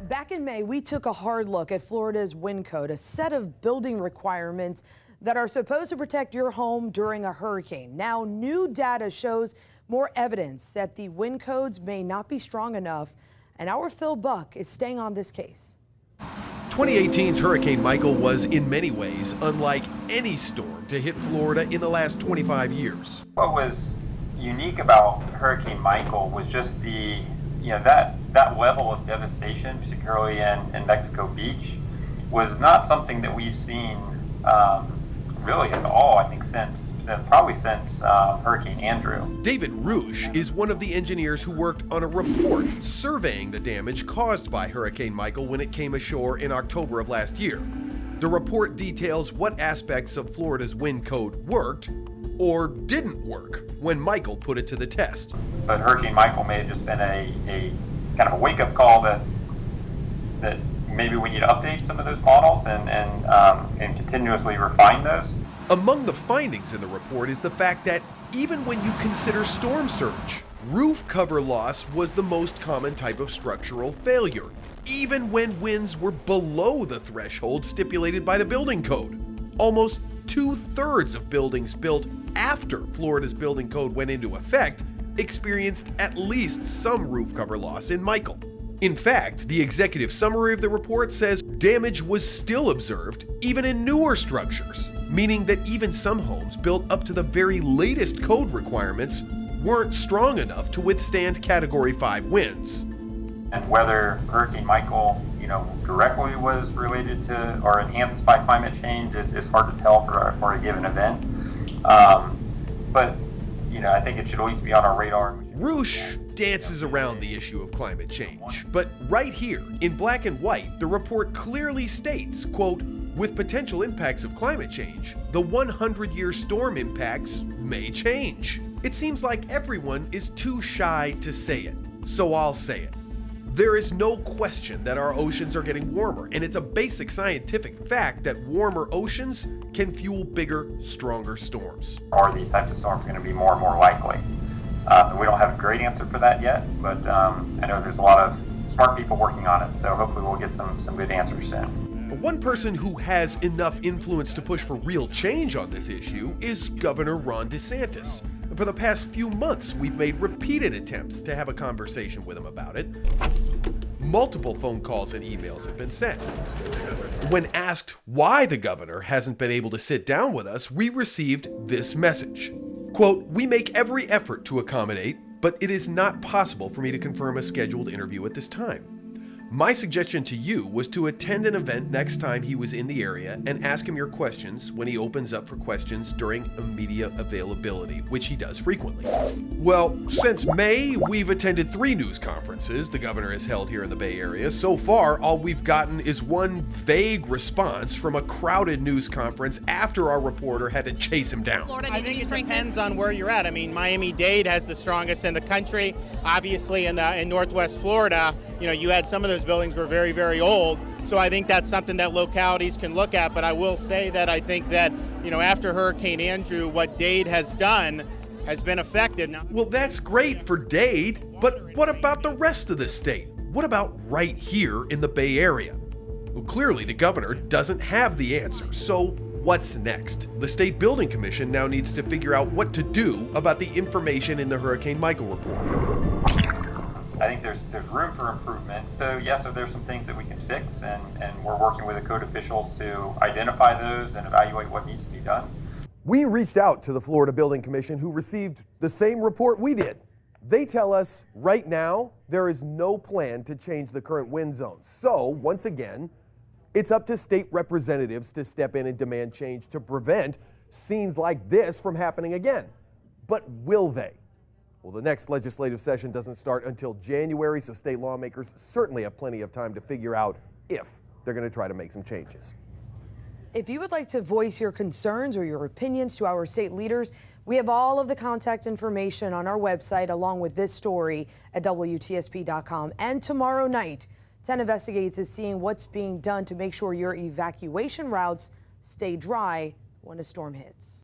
Back in May, we took a hard look at Florida's wind code, a set of building requirements that are supposed to protect your home during a hurricane. Now, new data shows more evidence that the wind codes may not be strong enough, and our Phil Buck is staying on this case. 2018's Hurricane Michael was, in many ways, unlike any storm to hit Florida in the last 25 years. What was unique about Hurricane Michael was just that level of devastation, particularly in Mexico Beach, was not something that we've seen really at all, I think, since Hurricane Andrew. David Rouge is one of the engineers who worked on a report surveying the damage caused by Hurricane Michael when it came ashore in October of last year. The report details what aspects of Florida's wind code worked or didn't work when Michael put it to the test. But Hurricane Michael may have just been a kind of a wake-up call that maybe we need to update some of those models and continuously refine those. Among the findings in the report is the fact that even when you consider storm surge, roof cover loss was the most common type of structural failure, even when winds were below the threshold stipulated by the building code. Almost 2/3 of buildings built after Florida's building code went into effect experienced at least some roof cover loss in Michael. In fact, the executive summary of the report says damage was still observed even in newer structures, meaning that even some homes built up to the very latest code requirements weren't strong enough to withstand Category 5 winds. And whether Hurricane Michael, directly was related to or enhanced by climate change is hard to tell for a given event. But I think it should always be on our radar. Rouge dances around the issue of climate change, but right here, in black and white, the report clearly states, quote, "With potential impacts of climate change, the 100-year storm impacts may change." It seems like everyone is too shy to say it, so I'll say it. There is no question that our oceans are getting warmer, and it's a basic scientific fact that warmer oceans can fuel bigger, stronger storms. Are these types of storms going to be more and more likely? We don't have a great answer for that yet, but I know there's a lot of smart people working on it, so hopefully we'll get some good answers soon. One person who has enough influence to push for real change on this issue is Governor Ron DeSantis. For the past few months, we've made repeated attempts to have a conversation with him about it. Multiple phone calls and emails have been sent. When asked why the governor hasn't been able to sit down with us, we received this message. Quote, "We make every effort to accommodate, but it is not possible for me to confirm a scheduled interview at this time. My suggestion to you was to attend an event next time he was in the area and ask him your questions when he opens up for questions during media availability, which he does frequently." Well, since May, we've attended 3 news conferences the governor has held here in the Bay Area. So far, all we've gotten is one vague response from a crowded news conference after our reporter had to chase him down. I think it depends on where you're at. I mean, Miami-Dade has the strongest in the country. Obviously, in Northwest Florida, you had some of those buildings were very, very old. So I think that's something that localities can look at. But I will say that I think that, after Hurricane Andrew, what Dade has done has been effective. Now, well, that's great for Dade, but what about the rest of the state? What about right here in the Bay Area? Well, clearly the governor doesn't have the answer. So what's next? The State Building Commission now needs to figure out what to do about the information in the Hurricane Michael report. I think there's room for improvement. So there's some things that we can fix, and we're working with the code officials to identify those and evaluate what needs to be done. We reached out to the Florida Building Commission, who received the same report we did. They tell us right now there is no plan to change the current wind zones. So once again, it's up to state representatives to step in and demand change to prevent scenes like this from happening again. But will they? Well, the next legislative session doesn't start until January, so state lawmakers certainly have plenty of time to figure out if they're going to try to make some changes. If you would like to voice your concerns or your opinions to our state leaders, we have all of the contact information on our website, along with this story at WTSP.com. And tomorrow night, 10 Investigates is seeing what's being done to make sure your evacuation routes stay dry when a storm hits.